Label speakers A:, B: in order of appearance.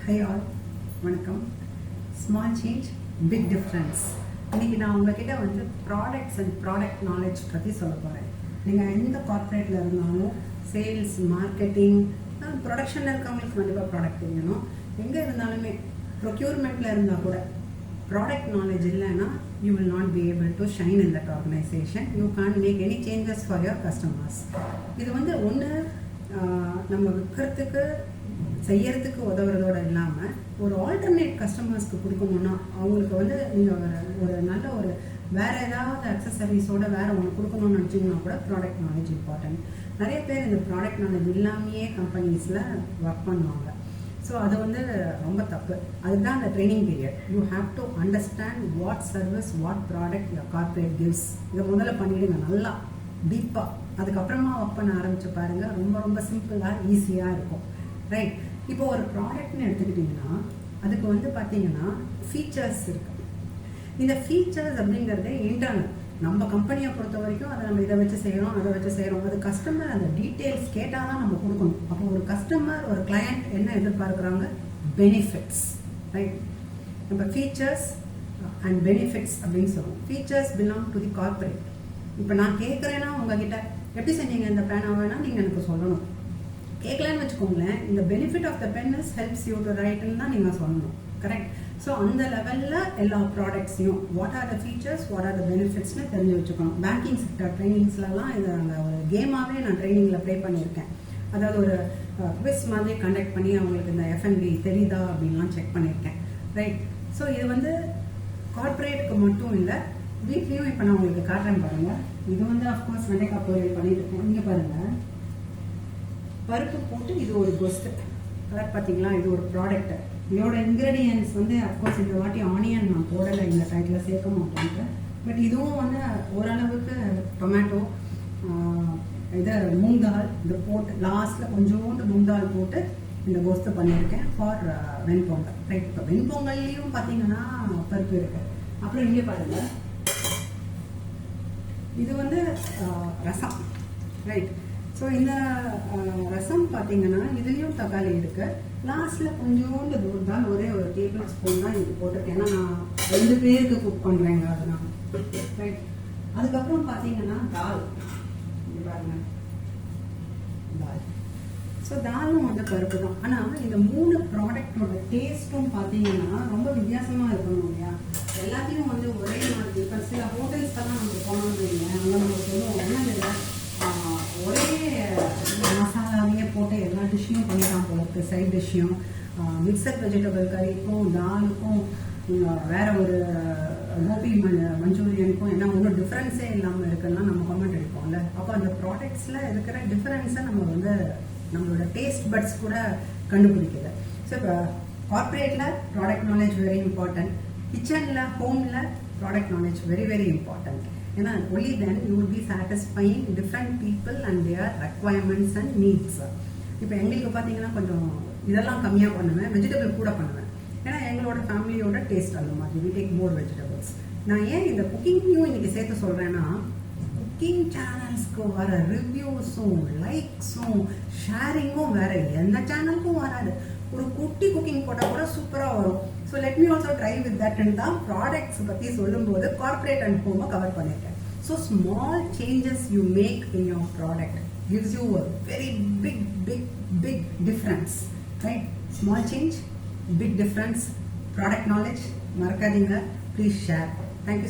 A: High all, வணக்கம். Small change big difference. இன்னைக்கு நான் உங்ககிட்ட வந்து ப்ராடக்ட்ஸ் அண்ட் ப்ராடக்ட் நாலேஜ் பற்றி சொல்ல போகிறேன். நீங்கள் எந்த கார்ப்பரேட்டில் இருந்தாலும் சேல்ஸ், மார்க்கெட்டிங், ப்ரொடக்ஷனில் இருக்கவங்களுக்கு கண்டிப்பாக ப்ராடக்ட் தெரியணும். எங்கே இருந்தாலுமே ப்ரொக்யூர்மெண்ட்டில் இருந்தால் கூட ப்ராடக்ட் நாலேஜ் இல்லைன்னா you will not be able to shine in that organization. You can't make any changes for your customers. இது வந்து ஒன்று நம்ம விற்கிறதுக்கு செய்யறதுக்கு உதவுறதோடு இல்லாமல் ஒரு ஆல்டர்னேட் கஸ்டமர்ஸ்க்கு கொடுக்கணும்னா அவங்களுக்கு வந்து நீங்கள் ஒரு நல்ல ஒரு வேறு ஏதாவது அக்சசரிஸோட வேறு ஒன்று கொடுக்கணும்னு நினச்சிங்கன்னா கூட ப்ராடக்ட் நாலேஜ் இம்பார்ட்டன்ட். நிறைய பேர் இந்த ப்ராடக்ட் நாலேஜ் இல்லாமையே கம்பெனிஸில் ஒர்க் பண்ணுவாங்க. ஸோ அது வந்து ரொம்ப தப்பு. அதுதான் அந்த training period. You have to understand what service, what product your corporate gives. இதை முதல்ல பண்ணிவிடுங்க நல்லா டீப்பாக. அதுக்கப்புறமா ஒர்க் பண்ண ஆரம்பித்து பாருங்கள். ரொம்ப ரொம்ப சிம்பிளாக ஈஸியாக இருக்கும். ரைட். இப்போ ஒரு ப்ராடக்ட்னு எடுத்துக்கிட்டிங்கன்னா அதுக்கு வந்து பார்த்தீங்கன்னா ஃபீச்சர்ஸ் இருக்குது. இந்த ஃபீச்சர்ஸ் அப்படிங்கிறதே இன்டர்னல். நம்ம கம்பெனியை பொறுத்த வரைக்கும் அதை நம்ம இதை வச்சு செய்கிறோம், அதை வச்சு செய்கிறோம். அது கஸ்டமர் அந்த டீட்டெயில்ஸ் கேட்டால் தான் நம்ம கொடுக்கணும். அப்போ ஒரு கஸ்டமர், ஒரு கிளையண்ட் என்ன எதிர்பார்க்குறாங்க? பெனிஃபிட்ஸ். ரைட். நம்ம ஃபீச்சர்ஸ் அண்ட் பெனிஃபிட்ஸ் அப்படின்னு சொல்லுவோம். Features belong to the corporate. இப்போ நான் கேட்குறேன்னா உங்ககிட்ட எப்படி செஞ்சீங்க இந்த பேனாவேனா நீங்கள் எனக்கு சொல்லணும். கேட்கலான்னு வச்சுக்கோங்களேன், இந்த benefit of the pen is helps you to ரைட்னு தான் நீங்கள் சொல்லணும். கரெக்ட். ஸோ அந்த லெவலில் எல்லா ப்ராடக்ட்ஸையும் what are the features, what are the பெனிஃபிட்ஸ்னு தெரிஞ்சு வச்சுக்கணும். பேங்கிங் செக்டர் ட்ரைனிங்ஸ்லாம் இதை நாங்கள் ஒரு கேமாகவே நான் ட்ரைனிங்கில் ப்ளே பண்ணியிருக்கேன். அதாவது ஒரு குவிஸ் மாதிரி கண்டக்ட் பண்ணி அவங்களுக்கு இந்த எஃப்என்பி தெரியுதா அப்படின்லாம் செக் பண்ணியிருக்கேன். ரைட். ஸோ இது வந்து கார்ப்பரேட்டுக்கு மட்டும் இல்லை, வீட்லேயும் இப்போ நான் உங்களுக்கு காட்டுறேன் பாருங்கள். இது வந்து அஃப்கோர்ஸ் வெண்டைக்காய் பொரியல் பண்ணிட்டு இருக்கேன். இங்கே பாருங்கள், பருப்பு போட்டு இது ஒரு கொஸ்ட் கலர் பார்த்தீங்களா? இது ஒரு ப்ராடக்ட். இதோட இன்க்ரீடியன்ஸ் வந்து அஃப்கோர்ஸ் இந்த வாட்டி ஆனியன் நான் போடலை, இந்த டைட்டில் சேர்க்க மாட்டேன்ட்டு. பட் இதுவும் வந்து ஓரளவுக்கு டொமேட்டோ, இதை மூங்கால் இது போட்டு லாஸ்ட்டில் கொஞ்சோண்டு மூங்கால் போட்டு இந்த கோஸ்து பண்ணியிருக்கேன் ஃபார் வெண்பொங்கல். ரைட். இப்போ வெண்பொங்கல்லையும் பார்த்தீங்கன்னா பருப்பு இருக்கு. அப்புறம் இங்கே பாருங்கள், இது வந்து ரசம். ரைட். ஸோ இந்த ரசம் பார்த்தீங்கன்னா இதுலேயும் தக்காளி இருக்கு. லாஸ்ட்டில் கொஞ்சோண்டு தூர் தான், ஒரே ஒரு டேபிள் ஸ்பூன் தான் இது போட்டிருக்கேன். ஏன்னா நான் 2 பேருக்கு குக் பண்ணுறேங்க அதனால. ரைட். அதுக்கப்புறம் பார்த்தீங்கன்னா தால். இது பாருங்க, தால். ஸோ தாலும் வந்து பருப்பு தான். ஆனால் இந்த 3 ப்ராடக்டோட டேஸ்ட்டும் பார்த்தீங்கன்னா ரொம்ப வித்தியாசமாக இருக்கணும் இல்லையா? எல்லாத்தையும் வந்து ஒரே மாதிரி. இப்போ சில ஹோட்டல்ஸ்க்கெல்லாம் நம்ம போனோம்னு வைங்க, அங்கே நம்ம சொல்லுவோம் என்னது ஒரே மசாலாவையே போட்டு எல்லா டிஷ்ஷையும் பண்ணிடலாம் போல இருக்குது. சைட் டிஷ்ஷையும் மிக்சட் வெஜிடபிள் கறிக்கும் தாலுக்கும் வேற ஒரு கோபி மஞ்சூரியனுக்கும் என்ன ஒன்றும் டிஃப்ரென்ஸே இல்லாமல் இருக்குன்னா நம்ம கமெண்ட் அடிப்போம்ல. அப்போ அந்த ப்ராடக்ட்ஸில் இருக்கிற டிஃப்ரென்ஸை நம்ம வந்து நம்மளோட டேஸ்ட் பட்ஸ் கூட கண்டுபிடிக்குது. ஸோ இப்போ கார்ப்பரேட்டில் ப்ராடக்ட் நாலேஜ் வெரி இம்பார்ட்டன்ட். கிச்சனில், ஹோமில் product knowledge very very important. ஏன்னா only then you will be satisfying different people and their requirements and needs. இப்போ எங்களுக்கு பார்த்தீங்கன்னா கொஞ்சம் இதெல்லாம் கம்மியாக பண்ணுவேன், வெஜிடபிள் கூட பண்ணுவேன். ஏன்னா எங்களோட ஃபேமிலியோட டேஸ்ட் அந்த மாதிரி. we take more vegetables. நான் ஏன் இந்த குக்கிங்கையும் இன்னைக்கு சேர்த்து சொல்கிறேன்னா, குக்கிங் சேனல்ஸ்க்கு வர ரிவ்யூஸும் லைக்ஸும் ஷேரிங்கும் வேற எந்த சேனலுக்கும் வராது. ஒரு குட்டி குக்கிங் போட்டால் கூட சூப்பராக வரும். So let me also try with தட்னு தான் ப்ராடக்ட்ஸ் பற்றி சொல்லும்போது கார்ப்பரேட் அண்ட் ஹோமை கவர் பண்ணியிருக்கேன். So small changes you make in your product gives you a very big difference. Right? Small change, big difference. Product knowledge மறக்காதீங்க. Please share. Thank you.